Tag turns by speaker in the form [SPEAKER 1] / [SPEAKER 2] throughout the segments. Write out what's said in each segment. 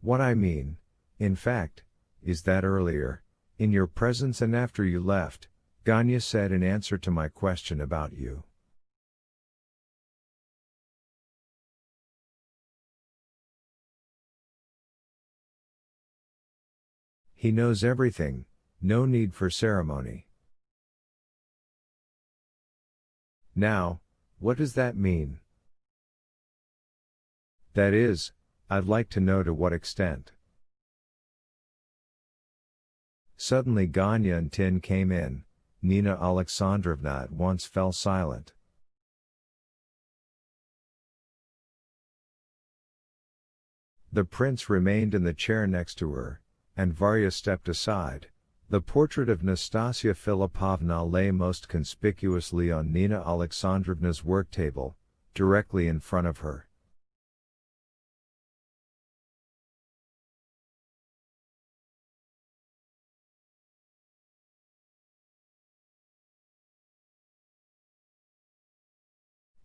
[SPEAKER 1] What I mean, in fact, is that earlier, in your presence and after you left, Ganya said in answer to my question about you. He knows everything, no need for ceremony. Now, what does that mean? That is, I'd like to know to what extent. Suddenly Ganya and Tin came in. Nina Alexandrovna at once fell silent. The prince remained in the chair next to her, and Varya stepped aside. The portrait of Nastasia Filipovna lay most conspicuously on Nina Alexandrovna's work table, directly in front of her.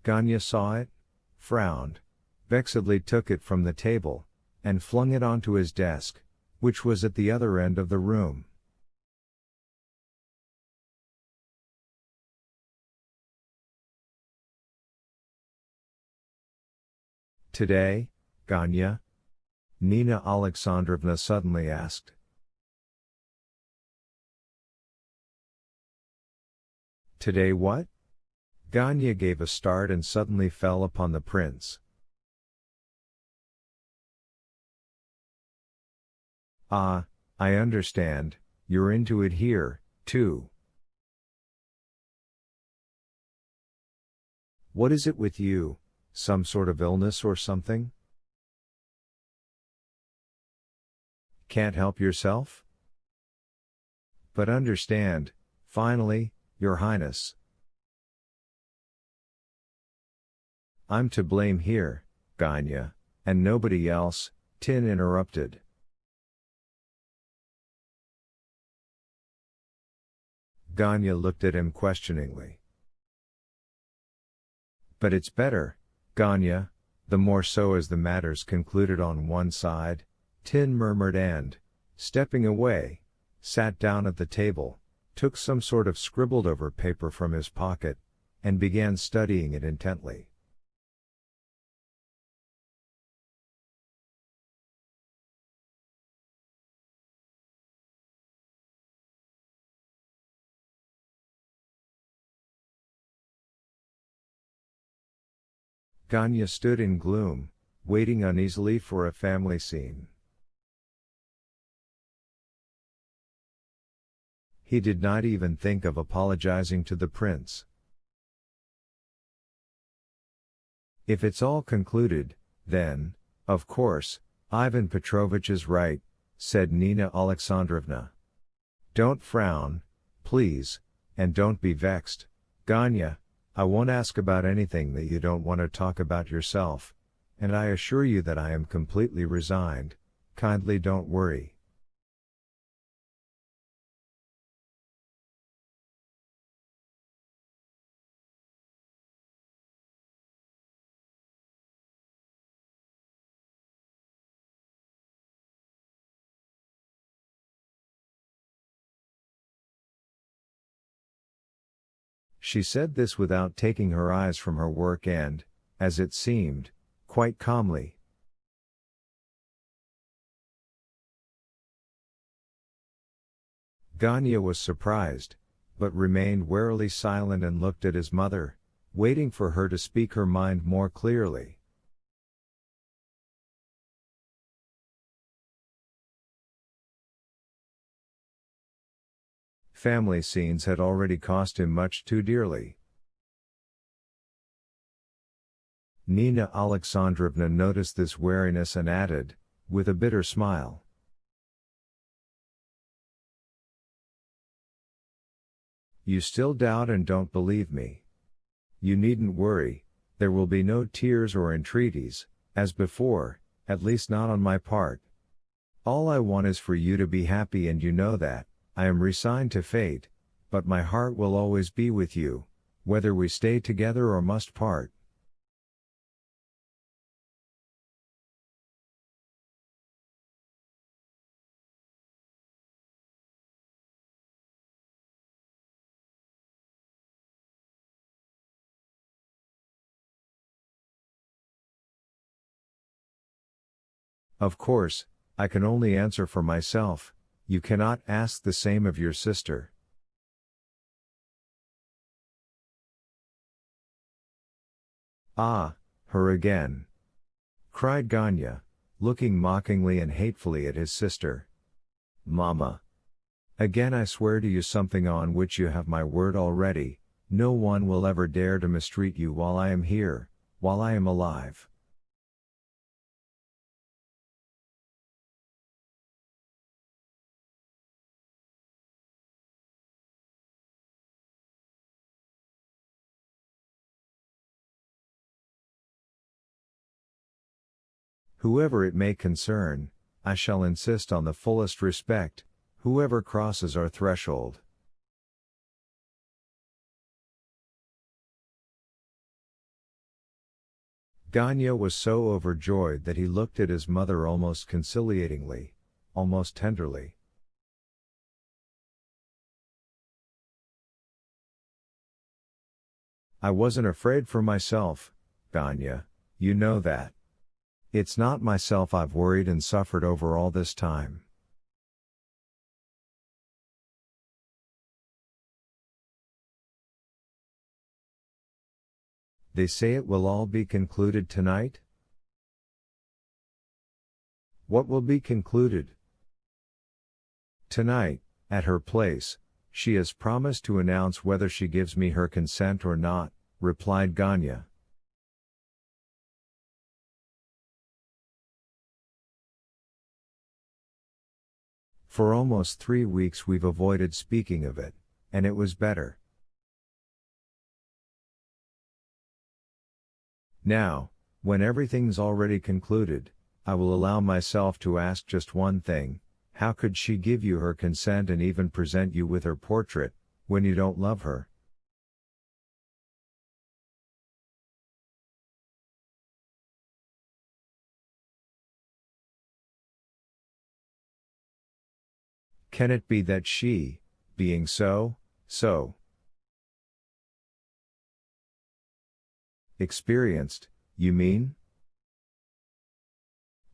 [SPEAKER 1] Ganya saw it, frowned, vexedly took it from the table, and flung it onto his desk, which was at the other end of the room. Today, Ganya? Nina Alexandrovna suddenly asked. Today what? Ganya gave a start and suddenly fell upon the prince. Ah, I understand, you're into it here, too. What is it with you, some sort of illness or something? Can't help yourself? But understand, finally, Your Highness. I'm to blame here, Ganya, and nobody else, Tin interrupted. Ganya looked at him questioningly. But it's better, Ganya, the more so as the matter's concluded on one side, Tin murmured and, stepping away, sat down at the table, took some sort of scribbled over paper from his pocket, and began studying it intently. Ganya stood in gloom, waiting uneasily for a family scene. He did not even think of apologizing to the prince. If it's all concluded, then, of course, Ivan Petrovich is right, said Nina Alexandrovna. Don't frown, please, and don't be vexed, Ganya. I won't ask about anything that you don't want to talk about yourself, and I assure you that I am completely resigned. Kindly don't worry. She said this without taking her eyes from her work and, as it seemed, quite calmly. Ganya was surprised, but remained warily silent and looked at his mother, waiting for her to speak her mind more clearly. Family scenes had already cost him much too dearly. Nina Alexandrovna noticed this wariness and added, with a bitter smile. You still doubt and don't believe me. You needn't worry, there will be no tears or entreaties, as before, at least not on my part. All I want is for you to be happy, and you know that. I am resigned to fate, but my heart will always be with you, whether we stay together or must part. Of course, I can only answer for myself, you cannot ask the same of your sister. Ah, her again! Cried Ganya, looking mockingly and hatefully at his sister. Mama! Again I swear to you something on which you have my word already, no one will ever dare to mistreat you while I am here, while I am alive. Whoever it may concern, I shall insist on the fullest respect, whoever crosses our threshold. Ganya was so overjoyed that he looked at his mother almost conciliatingly, almost tenderly. I wasn't afraid for myself, Ganya, you know that. It's not myself I've worried and suffered over all this time. They say it will all be concluded tonight? What will be concluded? Tonight, at her place, she has promised to announce whether she gives me her consent or not, replied Ganya. For almost 3 weeks we've avoided speaking of it, and it was better. Now, when everything's already concluded, I will allow myself to ask just one thing, how could she give you her consent and even present you with her portrait, when you don't love her? Can it be that she, being so experienced, you mean?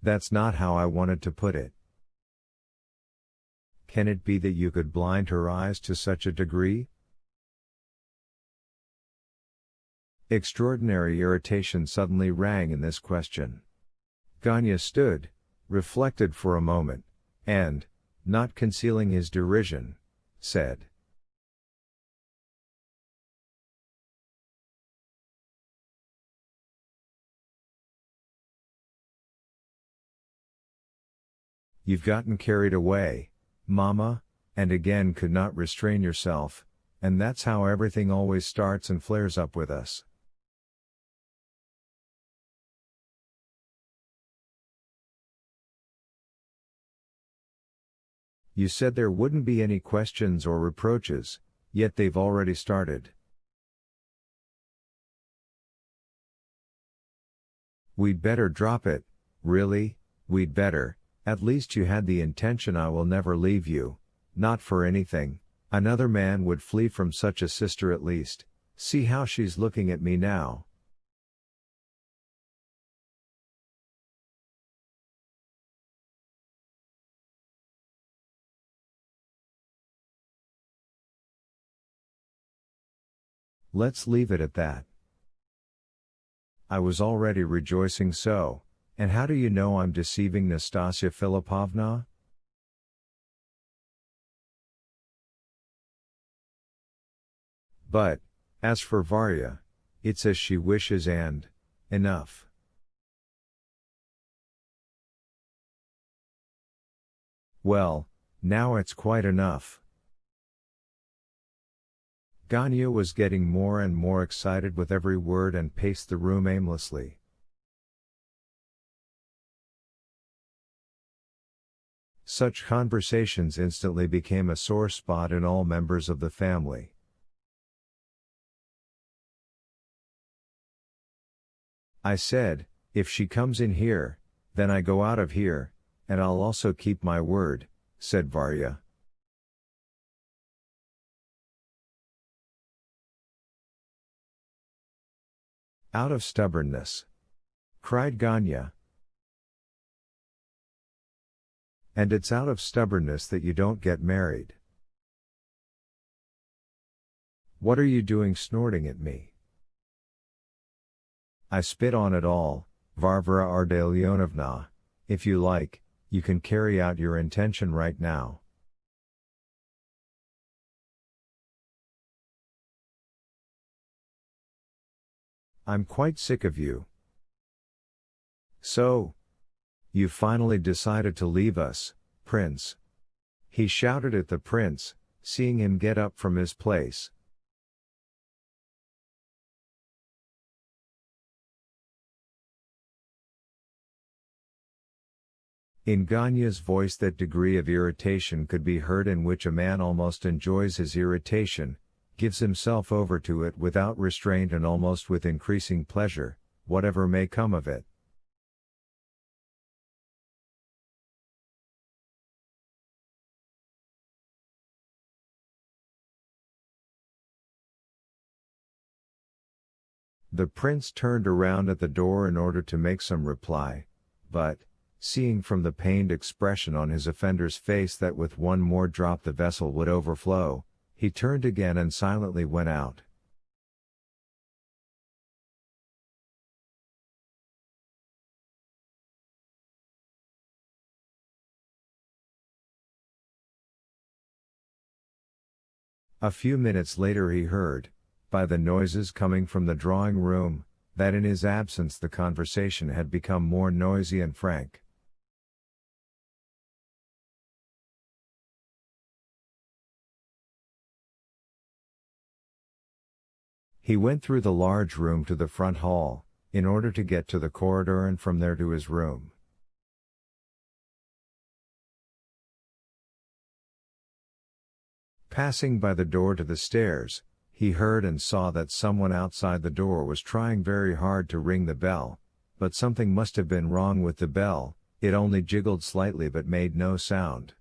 [SPEAKER 1] That's not how I wanted to put it. Can it be that you could blind her eyes to such a degree? Extraordinary irritation suddenly rang in this question. Ganya stood, reflected for a moment, and, not concealing his derision, said, "You've gotten carried away, Mama, and again could not restrain yourself, and that's how everything always starts and flares up with us." You said there wouldn't be any questions or reproaches, yet they've already started. We'd better drop it, really, we'd better, at least you had the intention I will never leave you, not for anything, another man would flee from such a sister at least, see how she's looking at me now. Let's leave it at that. I was already rejoicing so, and how do you know I'm deceiving Nastasia Philippovna? But, as for Varya, it's as she wishes and, enough. Well, now it's quite enough. Ganya was getting more and more excited with every word and paced the room aimlessly. Such conversations instantly became a sore spot in all members of the family. I said, if she comes in here, then I go out of here, and I'll also keep my word, said Varya. Out of stubbornness, cried Ganya. And it's out of stubbornness that you don't get married. What are you doing snorting at me? I spit on it all, Varvara Ardalionovna. If you like, you can carry out your intention right now. I'm quite sick of you. So, you finally decided to leave us, Prince? He shouted at the prince, seeing him get up from his place. In Ganya's voice that degree of irritation could be heard in which a man almost enjoys his irritation, gives himself over to it without restraint and almost with increasing pleasure, whatever may come of it. The prince turned around at the door in order to make some reply, but, seeing from the pained expression on his offender's face that with one more drop the vessel would overflow, he turned again and silently went out. A few minutes later he heard, by the noises coming from the drawing room, that in his absence the conversation had become more noisy and frank. He went through the large room to the front hall, in order to get to the corridor and from there to his room. Passing by the door to the stairs, he heard and saw that someone outside the door was trying very hard to ring the bell, but something must have been wrong with the bell, it only jiggled slightly but made no sound.